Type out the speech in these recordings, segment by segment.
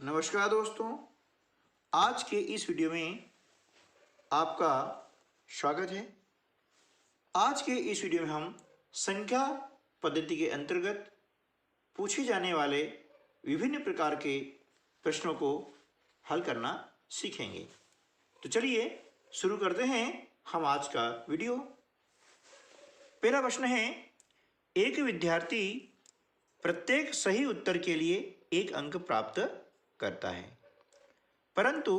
नमस्कार दोस्तों, आज के इस वीडियो में आपका स्वागत है। आज के इस वीडियो में हम संख्या पद्धति के अंतर्गत पूछे जाने वाले विभिन्न प्रकार के प्रश्नों को हल करना सीखेंगे। तो चलिए शुरू करते हैं हम आज का वीडियो। पहला प्रश्न है, एक विद्यार्थी प्रत्येक सही उत्तर के लिए 1 अंक प्राप्त करता है, परंतु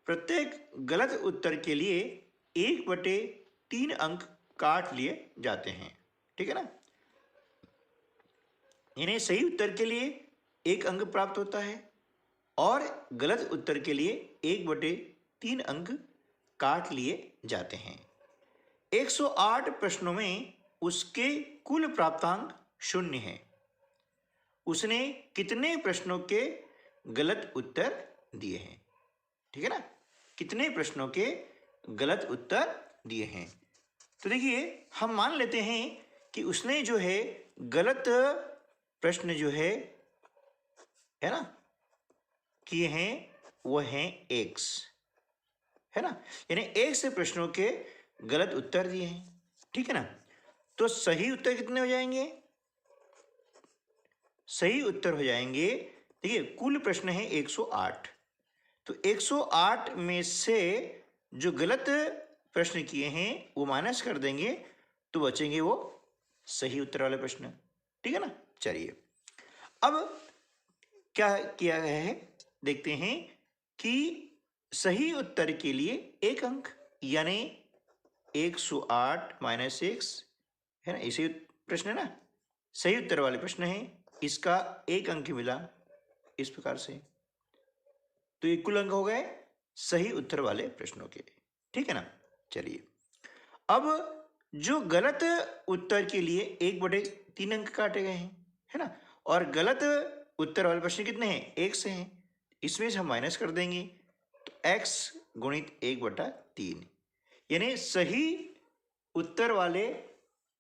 प्रत्येक गलत उत्तर के लिए 1/3 अंक काट लिए जाते हैं। ठीक है ना। यानी सही उत्तर के लिए 1 अंक प्राप्त होता है और गलत उत्तर के लिए 1/3 अंक काट लिए जाते हैं। 108 प्रश्नों में उसके कुल प्राप्तांक 0 है। उसने कितने प्रश्नों के गलत उत्तर दिए हैं? ठीक है ना। कितने प्रश्नों के गलत उत्तर दिए हैं? तो देखिए, हम मान लेते हैं कि उसने जो है गलत प्रश्न जो है ना किए हैं, वो हैं x, है ना। यानी 1 से प्रश्नों के गलत उत्तर दिए हैं। ठीक है ना। तो सही उत्तर कितने हो जाएंगे? सही उत्तर हो जाएंगे, देखिए कुल प्रश्न है 108, तो 108 में से जो गलत प्रश्न किए हैं वो माइनस कर देंगे, तो बचेंगे वो सही उत्तर वाले प्रश्न। ठीक है ना। चलिए, अब क्या किया गया है देखते हैं कि सही उत्तर के लिए 1 अंक, यानी 108 - 1 है ना, इसी प्रश्न है ना, सही उत्तर वाले प्रश्न है, इसका 1 अंक मिला इस प्रकार से। तो ये कुल अंक हो गए सही उत्तर वाले प्रश्नों के। ठीक है ना। चलिए, अब जो गलत उत्तर के लिए 1/3 अंक काटे गए हैं, है ना, और गलत उत्तर वाले प्रश्न कितने हैं? 1 से हैं, इसमें से हम माइनस कर देंगे, तो x गुणित 1/3, यानी सही उत्तर वाले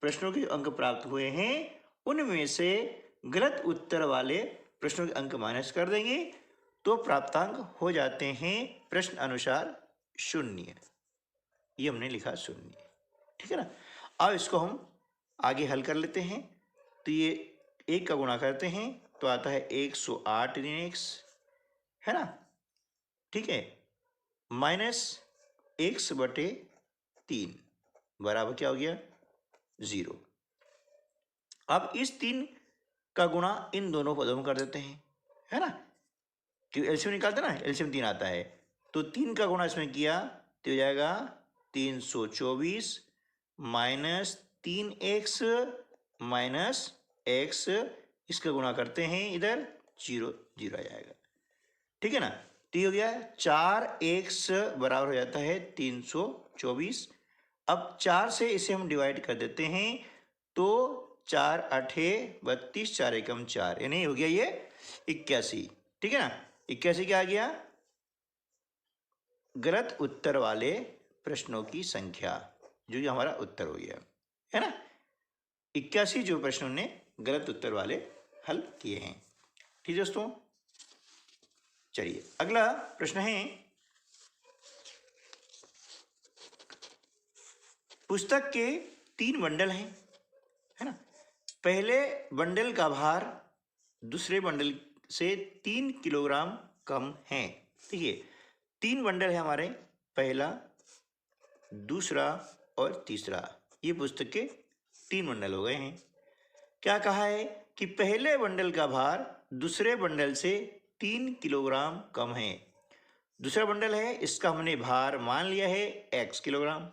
प्रश्नों के अंक प्राप्त हुए हैं, उनमें से गलत उत्तर वाले प्रश्नों के अंक माइनस कर देंगे, तो प्राप्तांक हो जाते हैं प्रश्न अनुसार 0। ये हमने लिखा 0। ठीक है ना। अब इसको हम आगे हल कर लेते हैं। तो ये 1 का गुणा करते हैं तो आता है 108 ऋण x, है ना। ठीक है, माइनस x/3 बराबर क्या हो गया? 0। अब इस 3 का गुणा इन दोनों पदों में कर देते हैं, है ना, क्योंकि एलसीएम निकालते ना, एलसीएम 3 आता है, तो 3 का गुणा इसमें किया तो हो जाएगा 324 माइनस 3x माइनस x, इसका गुणा करते हैं इधर 0 0 आ जाएगा। ठीक है ना। तो ये हो गया 4x बराबर हो जाता है 324। अब 4 से इसे हम डिवाइड कर देते हैं, तो 4 8 32, 4 एकम 4, यानी हो गया ये 81। ठीक है ना। 81 क्या आ गया? गलत उत्तर वाले प्रश्नों की संख्या, जो ये हमारा उत्तर हो गया, है ना। 81 जो प्रश्नों ने गलत उत्तर वाले हल किए हैं। ठीक है दोस्तों। चलिए, अगला प्रश्न है, पुस्तक के 3 बंडल हैं, है ना। पहले बंडल का भार दूसरे बंडल से 3 किलोग्राम कम है। देखिए, 3 बंडल है हमारे, पहला, दूसरा और तीसरा, ये पुस्तक के 3 बंडल हो गए हैं। क्या कहा है कि पहले बंडल का भार दूसरे बंडल से 3 किलोग्राम कम है। दूसरा बंडल है, इसका हमने भार मान लिया है x किलोग्राम,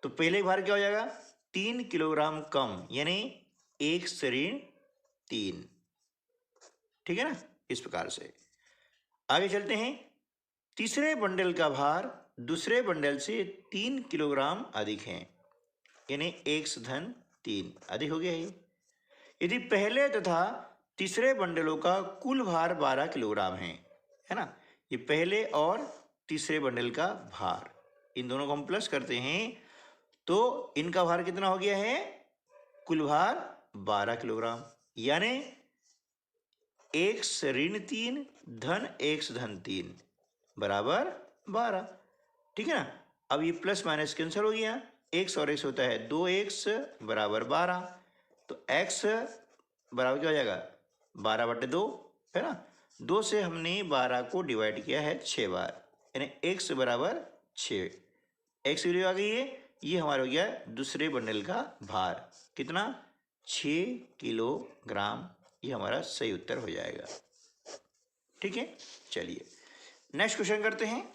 तो पहले भार क्या हो जाएगा? 3 किलोग्राम कम, यानी 1/3। ठीक है ना। इस प्रकार से आगे चलते हैं। तीसरे बंडल का भार दूसरे बंडल से 3 किलोग्राम अधिक है, यानी 1/3 अधिक हो गया है। यदि पहले तथा तीसरे बंडलों का कुल भार 12 किलोग्राम है ना, ये पहले और तीसरे बंडल का भार, इन दोनों को हम प्लस करते हैं, तो इनका भार कितना हो गया है? कुल भार 12 किलोग्राम, यानी x ऋण 3 धन x धन 3 बराबर 12। ठीक है ना। अब ये प्लस माइनस कैंसिल हो गया, x और x होता है 2x बराबर 12। तो x बराबर क्या हो जाएगा 12/2 है ना। 2 से हमने 12 को डिवाइड किया है 6 बार, यानी x बराबर 6। x वैल्यू आ गई है। ये हमारा हो गया दूसरे बंडल का भार, कितना 6 किलोग्राम। ये हमारा सही उत्तर हो जाएगा। ठीक है, चलिए नेक्स्ट क्वेश्चन करते हैं।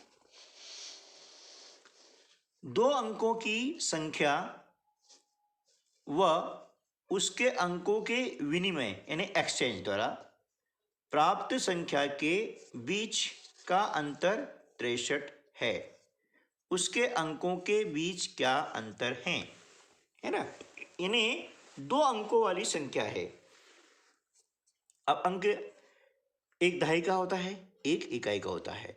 2 अंकों की संख्या व उसके अंकों के विनिमय यानी एक्सचेंज द्वारा प्राप्त संख्या के बीच का अंतर 63 है। उसके अंकों के बीच क्या अंतर है ना। इन्हें 2 अंकों वाली संख्या है। अब अंक एक दहाई का होता है, एक इकाई का होता है।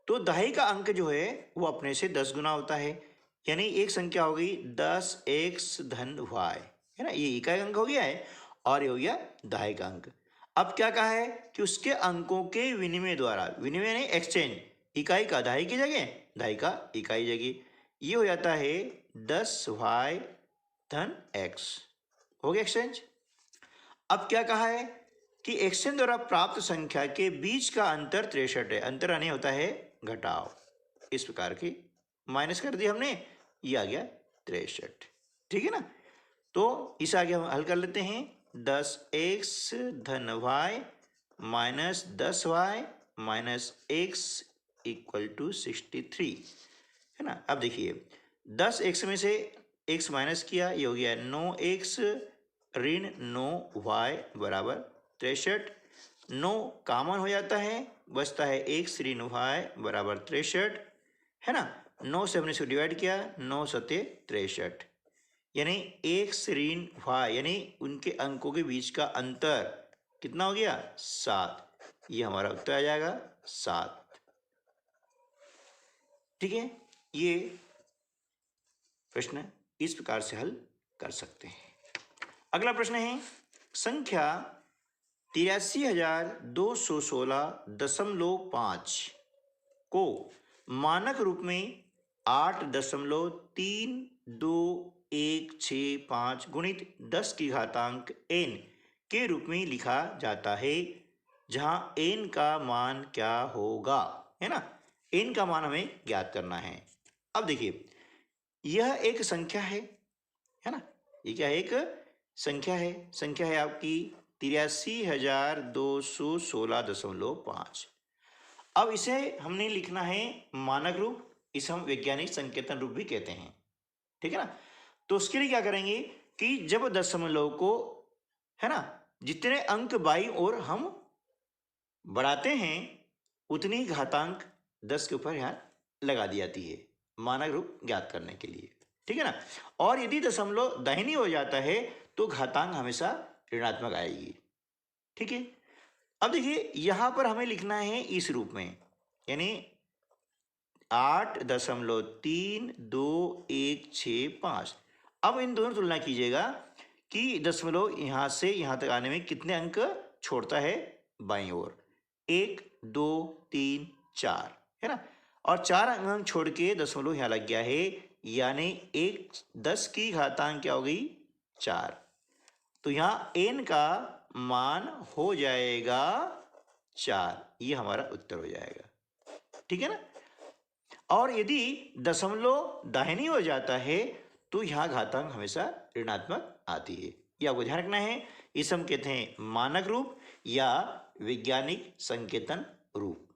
तो दहाई का अंक जो है वो अपने से 10 गुना होता है, यानी एक संख्या हो गई 10x धन y है ना। ये इकाई का अंक हो गया है और ये हो गया दहाई का अंक। अब क्या कहा है कि उसके अंकों के विनिमय द्वारा, विनिमय नहीं एक्सचेंज, इकाई का दहाई की जगह, दहाई का इकाई जगह, ये हो जाता है 10y धन x, हो गया एक्सचेंज। अब क्या कहा है कि एक्सचेंज द्वारा प्राप्त संख्या के बीच का अंतर 63 है। अंतर आने होता है घटाव, इस प्रकार की माइनस कर दिया हमने, ये आ गया 63। ठीक है ना। तो इसे आगे हम हल कर लेते हैं। 10x धन y minus 10y minus x equal to 63 है ना। अब देखिए 10x में से x माइनस किया, ये हो गया 9x ऋण 9y बराबर 63। 9 कॉमन हो जाता है, बचता है x ऋण y बराबर 63 है ना। 9 से हमने इसको डिवाइड किया, 9 सते 63, यानी x ऋण y यानी उनके अंकों के बीच का अंतर कितना हो गया 7। ये हमारा उत्तर आ जाएगा 7। ठीक है, ये प्रश्न इस प्रकार से हल कर सकते हैं। अगला प्रश्न है संख्या 83,216.5 को मानक रूप में 8.322165 गुणित 10 की घातांक n के रूप में लिखा जाता है, जहां n का मान क्या होगा है ना। n का मान हमें ज्ञात करना है। अब देखिए यह एक संख्या है ना। ये क्या है, एक संख्या है। संख्या है आपकी 83,216.5। अब इसे हमने लिखना है मानक रूप, इसे हम वैज्ञानिक संकेतन रूप भी कहते हैं। ठीक है ना। तो उसके लिए क्या करेंगे कि जब दशमलव को है ना जितने अंक बाईं ओर हम बढ़ाते हैं उतनी घातांक 10 के ऊपर यहाँ लगा दी जाती है मानक रूप ज्ञात करने के लिए। ठीक है ना। और यदि दशमलव दाहिनी हो जाता है तो घातांक हमेशा ऋणात्मक आएगी। ठीक है। अब देखिए यहां पर हमें लिखना है इस रूप में, यानी 8.322165। अब इन दोनों तुलना कीजिएगा कि दशमलव यहां से यहां तक आने में कितने अंक छोड़ता है बाईं ओर। 1 2 3 4 है ना। और 4 अंक छोड़ के दशमलव यहां लग गया है, यानी 10 की घातांक क्या हो गई 4। तो यहाँ n का मान हो जाएगा 4। ये हमारा उत्तर हो जाएगा। ठीक है ना। और यदि दशमलव दाहिनी हो जाता है तो यहाँ घातांक हमेशा ऋणात्मक आती है। ये आपको ध्यान रखना है। इसे हम कहते हैं मानक रूप या वैज्ञानिक संकेतन रूप।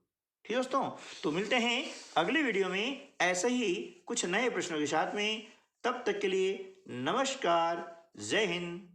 ठीक है दोस्तों, तो मिलते हैं अगले वीडियो में ऐसे ही कुछ नए प्रश्नों के साथ में। तब तक के लिए नमस्कार, जय हिंद।